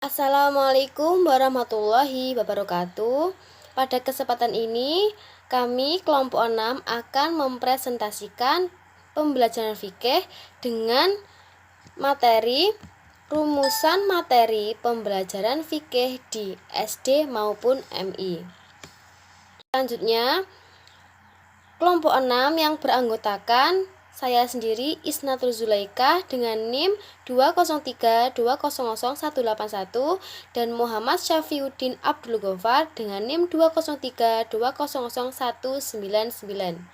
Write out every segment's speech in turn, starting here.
Assalamualaikum warahmatullahi wabarakatuh. Pada kesempatan ini, kami kelompok 6 akan mempresentasikan pembelajaran fikih dengan materi rumusan materi pembelajaran fikih di SD maupun MI. Selanjutnya, kelompok 6 yang beranggotakan saya sendiri Isnatul Zulaika dengan NIM 203200181 dan Muhammad Syafiuddin Abdul Ghaffar dengan NIM 203200199.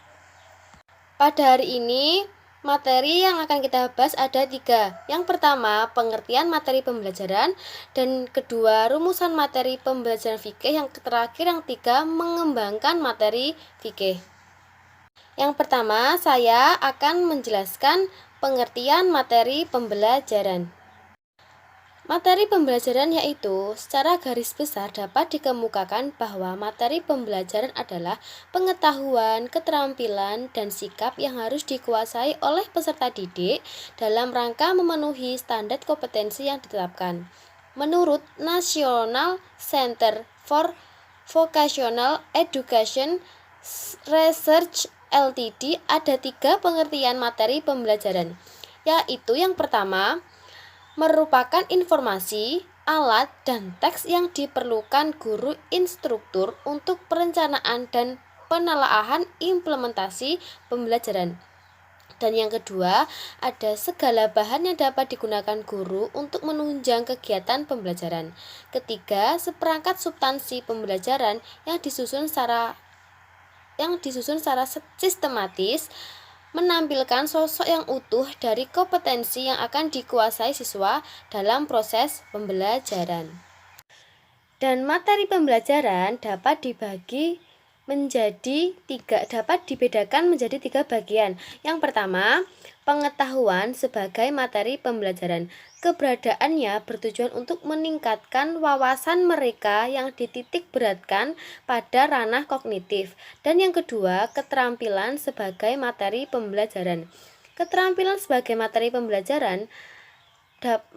Pada hari ini, materi yang akan kita bahas ada 3. Yang pertama, pengertian materi pembelajaran, dan kedua, rumusan materi pembelajaran fikih, yang terakhir yang 3, mengembangkan materi fikih. Yang pertama, saya akan menjelaskan pengertian materi pembelajaran. Materi pembelajaran yaitu secara garis besar dapat dikemukakan bahwa materi pembelajaran adalah pengetahuan, keterampilan, dan sikap yang harus dikuasai oleh peserta didik dalam rangka memenuhi standar kompetensi yang ditetapkan. Menurut National Center for Vocational Education Research Ltd, ada 3 pengertian materi pembelajaran, yaitu yang pertama, merupakan informasi, alat, dan teks yang diperlukan guru instruktur untuk perencanaan dan penelaahan implementasi pembelajaran. Dan yang kedua, ada segala bahan yang dapat digunakan guru untuk menunjang kegiatan pembelajaran. Ketiga, seperangkat substansi pembelajaran yang disusun secara sistematis, menampilkan sosok yang utuh dari kompetensi yang akan dikuasai siswa dalam proses pembelajaran. Dan materi pembelajaran dapat dibedakan menjadi 3 bagian. Yang pertama, pengetahuan sebagai materi pembelajaran. Keberadaannya bertujuan untuk meningkatkan wawasan mereka yang dititik beratkan pada ranah kognitif. Dan yang kedua, keterampilan sebagai materi pembelajaran. Keterampilan sebagai materi pembelajaran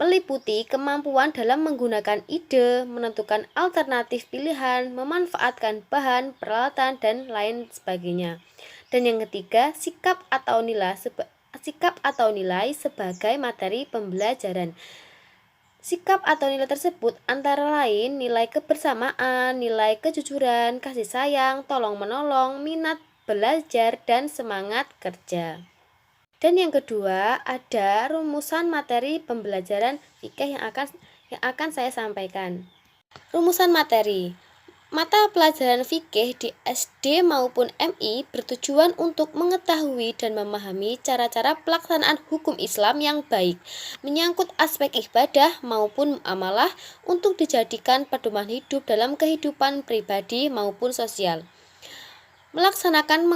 meliputi kemampuan dalam menggunakan ide, menentukan alternatif pilihan, memanfaatkan bahan, peralatan, dan lain sebagainya. Dan yang ketiga, sikap atau nilai sebagai materi pembelajaran. Sikap atau nilai tersebut antara lain nilai kebersamaan, nilai kejujuran, kasih sayang, tolong menolong, minat belajar, dan semangat kerja. Dan yang kedua, ada rumusan materi pembelajaran fikih yang akan saya sampaikan. Rumusan materi. Mata pelajaran fikih di SD maupun MI bertujuan untuk mengetahui dan memahami cara-cara pelaksanaan hukum Islam yang baik, menyangkut aspek ibadah maupun muamalah untuk dijadikan pedoman hidup dalam kehidupan pribadi maupun sosial. Melaksanakan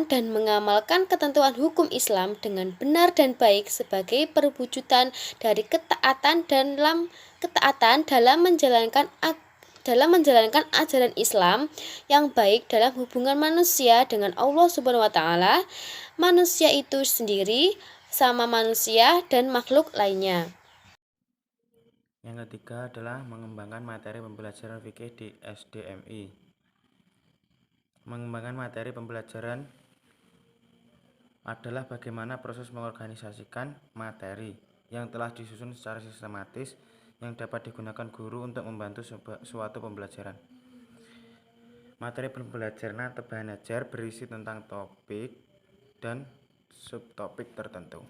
dan mengamalkan ketentuan hukum Islam dengan benar dan baik sebagai perwujudan dari ketaatan dalam menjalankan ajaran Islam yang baik dalam hubungan manusia dengan Allah Subhanahu wa taala, manusia itu sendiri, sama manusia dan makhluk lainnya. Yang ketiga adalah mengembangkan materi pembelajaran fikih di SDMI. Mengembangkan materi pembelajaran adalah bagaimana proses mengorganisasikan materi yang telah disusun secara sistematis yang dapat digunakan guru untuk membantu suatu pembelajaran. Materi pembelajaran atau bahan ajar berisi tentang topik dan subtopik tertentu.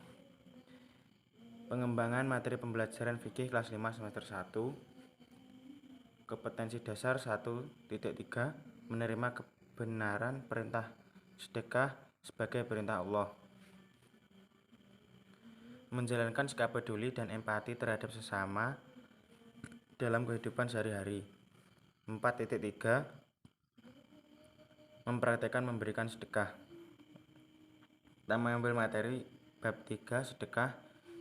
Pengembangan materi pembelajaran fikih kelas 5 semester 1. Kompetensi dasar 1.3, menerima kebenaran perintah sedekah sebagai perintah Allah. Menjalankan sikap peduli dan empati terhadap sesama dalam kehidupan sehari-hari. 4.3, mempraktekkan memberikan sedekah. Kita mengambil materi bab 3 sedekah.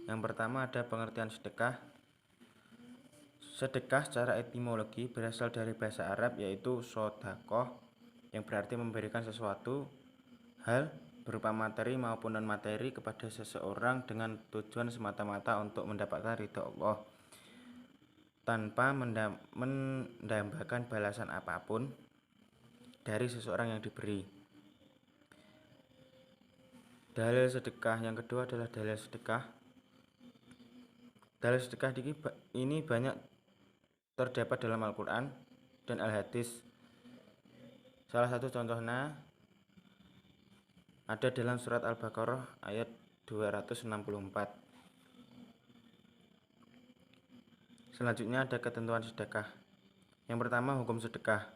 Yang pertama ada pengertian sedekah. Sedekah secara etimologi berasal dari bahasa Arab yaitu sodakoh, yang berarti memberikan sesuatu hal berupa materi maupun non-materi kepada seseorang dengan tujuan semata-mata untuk mendapatkan ridha Allah. tanpa mendambakan balasan apapun dari seseorang yang diberi. Dalil sedekah yang kedua adalah dalil sedekah. Dalil sedekah ini banyak terdapat dalam Al-Quran dan Al-Hadis. Salah satu contohnya ada dalam surat Al-Baqarah ayat 264. Selanjutnya ada ketentuan sedekah. Yang pertama, hukum sedekah.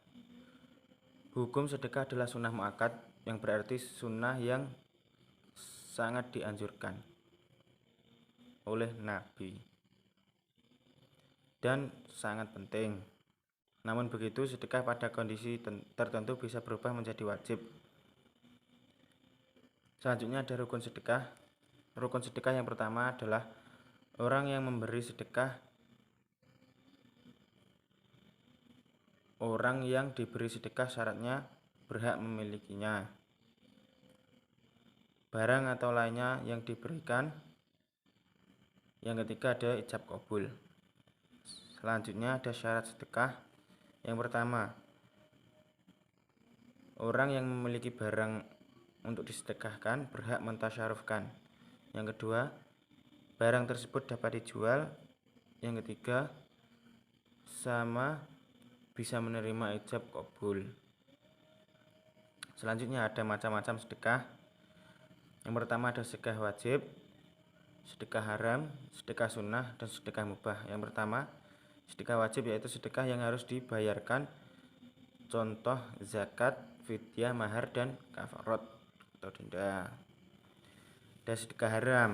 Hukum sedekah adalah sunnah muakkad, yang berarti sunnah yang sangat dianjurkan oleh Nabi dan sangat penting. Namun begitu, sedekah pada kondisi tertentu bisa berubah menjadi wajib. Selanjutnya ada rukun sedekah. Rukun sedekah yang pertama adalah orang yang memberi sedekah. Orang yang diberi sedekah syaratnya berhak memilikinya. Barang atau lainnya yang diberikan. Yang ketiga ada ijab qabul. Selanjutnya ada syarat sedekah. Yang pertama, orang yang memiliki barang untuk disedekahkan berhak mentasyarufkan. Yang kedua, barang tersebut dapat dijual. Yang ketiga, sama bisa menerima ijab qabul. Selanjutnya ada macam-macam sedekah. Yang pertama ada sedekah wajib, sedekah haram, sedekah sunnah, dan sedekah mubah. Yang pertama, sedekah wajib yaitu sedekah yang harus dibayarkan. Contoh zakat, fidyah, mahar, dan kafarat atau denda. Ada sedekah haram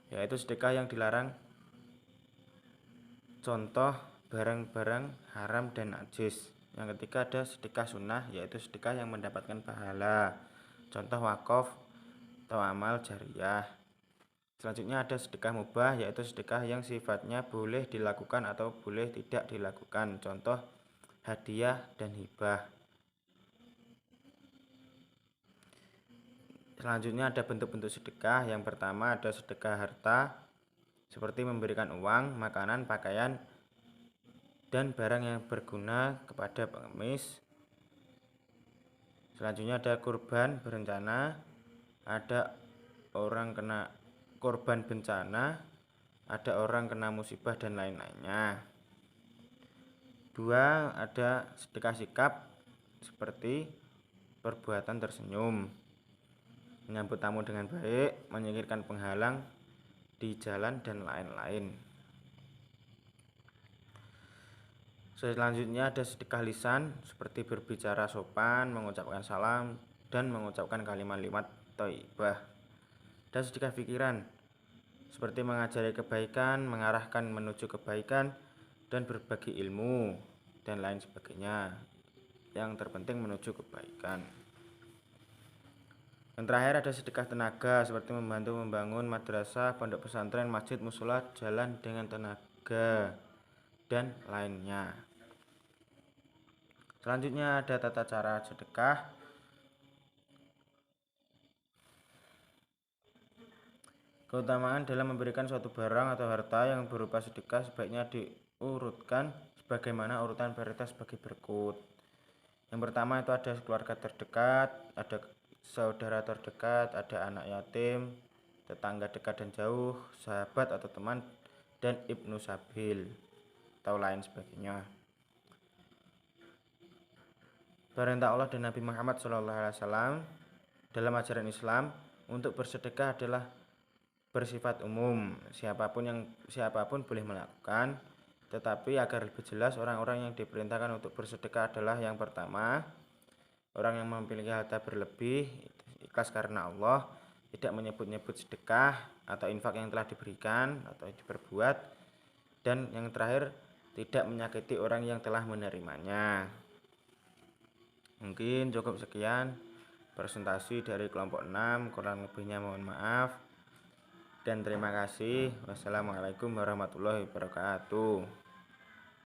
yaitu sedekah yang dilarang. Contoh barang-barang haram dan najis. Yang ketiga ada sedekah sunnah yaitu sedekah yang mendapatkan pahala. Contoh wakaf atau amal jariyah. Selanjutnya ada sedekah mubah yaitu sedekah yang sifatnya boleh dilakukan atau boleh tidak dilakukan. Contoh hadiah dan hibah. Selanjutnya ada bentuk-bentuk sedekah. Yang pertama ada sedekah harta seperti memberikan uang, makanan, pakaian, dan barang yang berguna kepada pengemis. Selanjutnya ada kurban berencana, ada orang kena korban bencana, ada orang kena musibah, dan lain-lainnya. Dua, ada sedekah sikap seperti perbuatan tersenyum, menyambut tamu dengan baik, menyingkirkan penghalang di jalan, dan lain-lain. Selanjutnya ada sedekah lisan seperti berbicara sopan, mengucapkan salam, dan mengucapkan kalimat-kalimat thayyibah. Dan sedekah pikiran seperti mengajari kebaikan, mengarahkan menuju kebaikan, dan berbagi ilmu, dan lain sebagainya. Yang terpenting menuju kebaikan. Yang terakhir ada sedekah tenaga seperti membantu membangun madrasah, pondok pesantren, masjid, mushola, jalan dengan tenaga, dan lainnya. Selanjutnya ada tata cara sedekah. Keutamaan dalam memberikan suatu barang atau harta yang berupa sedekah sebaiknya diurutkan sebagaimana urutan prioritas bagi berikut. Yang pertama itu ada keluarga terdekat, ada saudara terdekat, ada anak yatim, tetangga dekat dan jauh, sahabat atau teman, dan ibnu sabil atau lain sebagainya. Perintah Allah dan Nabi Muhammad SAW dalam ajaran Islam untuk bersedekah adalah bersifat umum. Siapapun boleh melakukan, tetapi agar lebih jelas, orang-orang yang diperintahkan untuk bersedekah adalah yang pertama, orang yang memiliki harta berlebih, ikhlas karena Allah, tidak menyebut-nyebut sedekah atau infak yang telah diberikan atau diperbuat, dan yang terakhir, tidak menyakiti orang yang telah menerimanya. Mungkin cukup sekian presentasi dari kelompok 6, kurang lebihnya mohon maaf dan terima kasih. Wassalamualaikum warahmatullahi wabarakatuh.